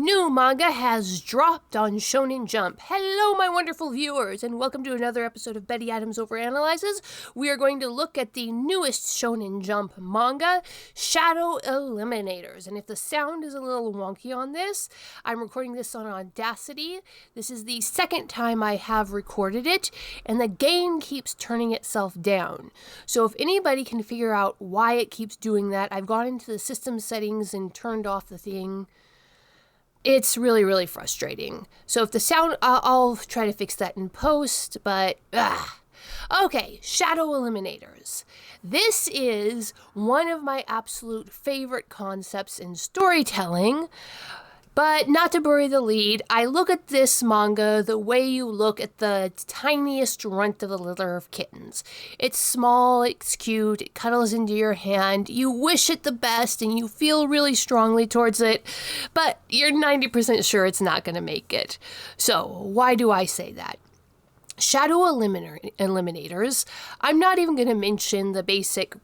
New manga has dropped on Shonen Jump. Hello, my wonderful viewers, and welcome to another episode of Betty Adams Overanalyzes. We are going to look at the newest Shonen Jump manga, Shadow Eliminators. And if the sound is a little wonky on this, I'm recording this on Audacity. This is the second time I have recorded it, and the game keeps turning itself down. So if anybody can figure out why it keeps doing that, I've gone into the system settings and turned off the thing. It's really, really frustrating. So if the sound, I'll try to fix that in post, but, Okay, Shadow Eliminators. This is one of my absolute favorite concepts in storytelling, but not to bury the lead, I look at this manga the way you look at the tiniest runt of a litter of kittens. It's small, it's cute, it cuddles into your hand, you wish it the best, and you feel really strongly towards it, but you're 90% sure it's not going to make it. So, why do I say that? Shadow Eliminators, I'm not even going to mention the basic,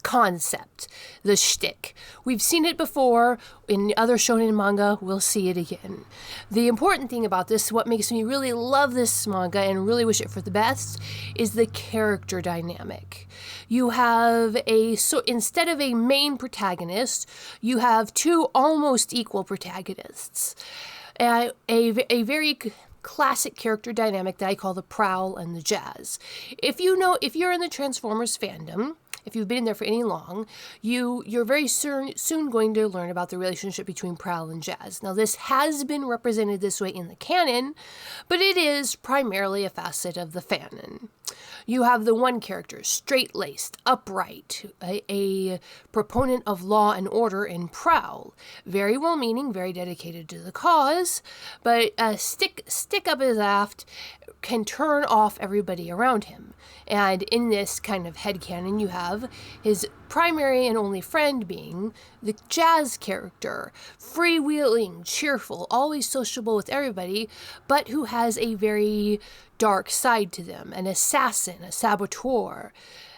concept, the shtick. We've seen it before in other shonen manga, we'll see it again. The important thing about this, what makes me really love this manga and really wish it for the best, is the character dynamic. You have instead of a main protagonist, you have two almost equal protagonists. A very classic character dynamic that I call the Prowl and the Jazz. If you're in the Transformers fandom, if you've been in there for any long, you're very soon going to learn about the relationship between Prowl and Jazz. Now, this has been represented this way in the canon, but it is primarily a facet of the fanon. You have the one character, straight-laced, upright, a proponent of law and order in Prowl. Very well-meaning, very dedicated to the cause, but a stick up his aft can turn off everybody around him. And in this kind of headcanon, you have his primary and only friend being the Jazz character, freewheeling, cheerful, always sociable with everybody, but who has a very dark side to them, an assassin, a saboteur,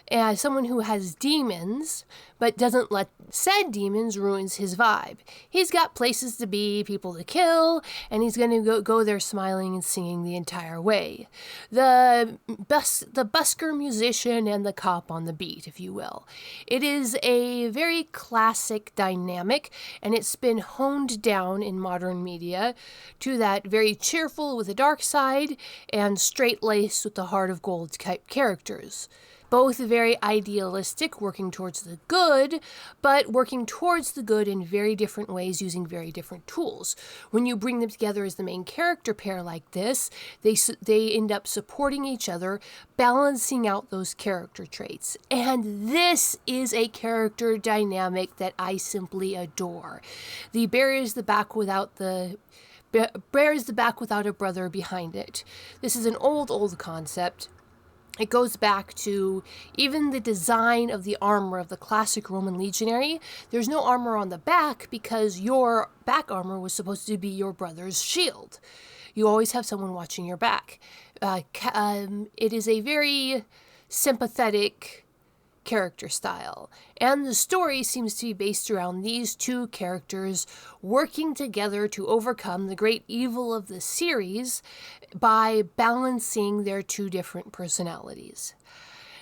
and someone who has demons, but doesn't let said demons ruins his vibe. He's got places to be, people to kill, and he's going to go there smiling and singing the entire way. The busker musician and the cop on the beat, if you will. It is a very classic dynamic, and it's been honed down in modern media to that very cheerful with a dark side and straight-laced with the heart of gold type characters. Both very idealistic, working towards the good, but working towards the good in very different ways using very different tools. When you bring them together as the main character pair like this, they end up supporting each other, balancing out those character traits. And this is a character dynamic that I simply adore. The bears the back without a brother behind it. This is an old concept. It goes back to even the design of the armor of the classic Roman legionary. There's no armor on the back because your back armor was supposed to be your brother's shield. You always have someone watching your back. It is a very sympathetic character style, and the story seems to be based around these two characters working together to overcome the great evil of the series by balancing their two different personalities.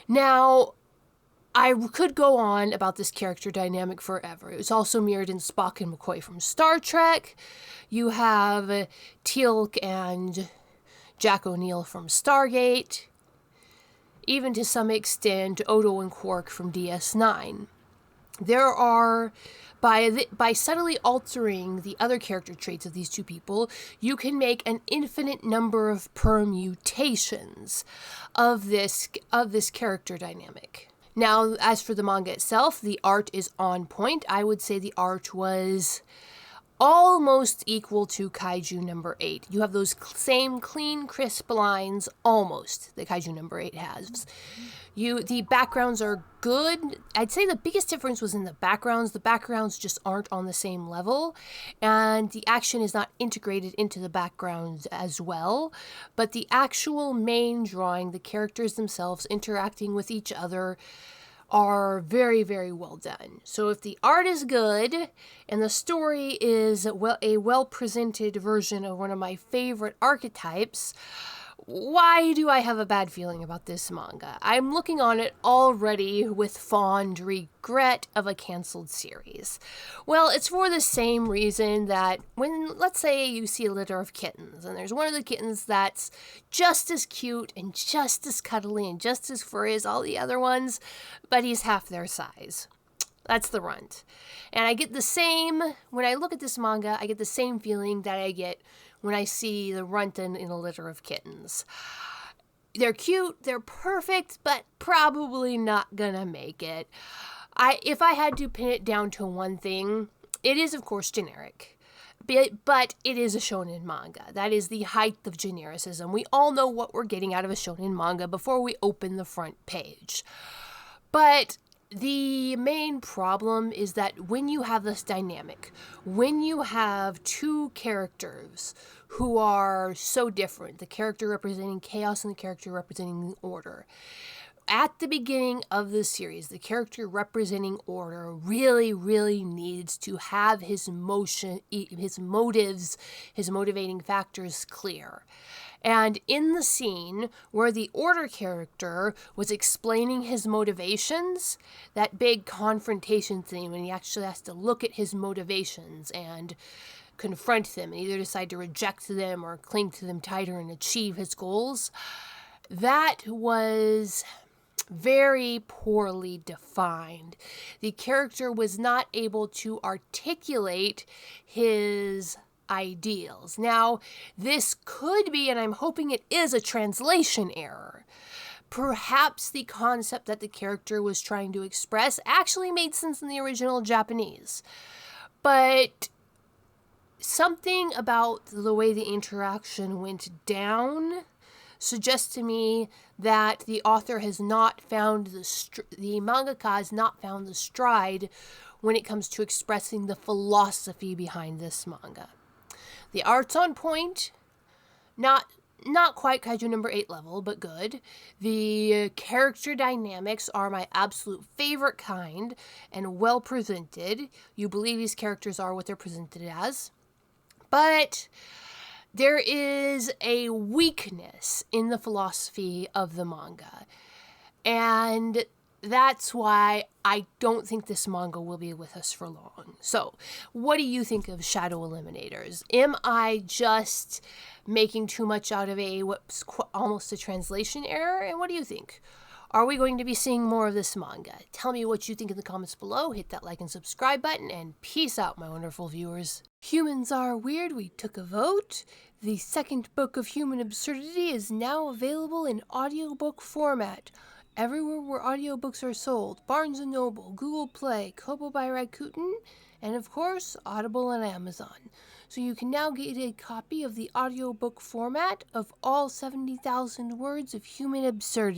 Now, I could go on about this character dynamic forever. It was also mirrored in Spock and McCoy from Star Trek. You have Teal'c and Jack O'Neill from Stargate. Even to some extent, Odo and Quark from DS9. There are, by subtly altering the other character traits of these two people, you can make an infinite number of permutations of this character dynamic. Now, as for the manga itself, the art is on point. I would say the art was almost equal to Kaiju number 8. You have those same clean, crisp lines, almost, that Kaiju number 8 has. The backgrounds are good. I'd say the biggest difference was in the backgrounds. The backgrounds just aren't on the same level, and the action is not integrated into the backgrounds as well. But the actual main drawing, the characters themselves interacting with each other, are very, very well done. So if the art is good and the story is a well-presented version of one of my favorite archetypes, why do I have a bad feeling about this manga? I'm looking on it already with fond regret of a canceled series. Well, it's for the same reason that when, let's say, you see a litter of kittens, and there's one of the kittens that's just as cute and just as cuddly and just as furry as all the other ones, but he's half their size. That's the runt. And I get the same, when I look at this manga, I get the same feeling that I get when I see the runt in a litter of kittens. They're cute, they're perfect, but probably not gonna make it. If I had to pin it down to one thing, it is of course generic. But it is a shonen manga. That is the height of genericism. We all know what we're getting out of a shonen manga before we open the front page. But the main problem is that when you have this dynamic, when you have two characters who are so different, the character representing chaos and the character representing order, at the beginning of the series, the character representing order really, really needs to have his motives, his motivating factors clear. And in the scene where the order character was explaining his motivations, that big confrontation thing when he actually has to look at his motivations and confront them and either decide to reject them or cling to them tighter and achieve his goals, that was very poorly defined. The character was not able to articulate his ideals. Now, this could be, and I'm hoping it is, a translation error. Perhaps the concept that the character was trying to express actually made sense in the original Japanese. But something about the way the interaction went down suggests to me that the author has not found the mangaka has not found the stride when it comes to expressing the philosophy behind this manga. The art's on point, not quite Kaiju number 8 level, but good. The character dynamics are my absolute favorite kind and well presented. You believe these characters are what they're presented as. But there is a weakness in the philosophy of the manga. And that's why I don't think this manga will be with us for long. So, what do you think of Shadow Eliminators? Am I just making too much out of what's almost a translation error? And what do you think? Are we going to be seeing more of this manga? Tell me what you think in the comments below. Hit that like and subscribe button, and peace out, my wonderful viewers. Humans Are Weird, we took a vote. The second book of Human Absurdity is now available in audiobook format everywhere where audiobooks are sold: Barnes & Noble, Google Play, Kobo by Rakuten, and of course, Audible and Amazon. So you can now get a copy of the audiobook format of all 70,000 words of Human Absurdity.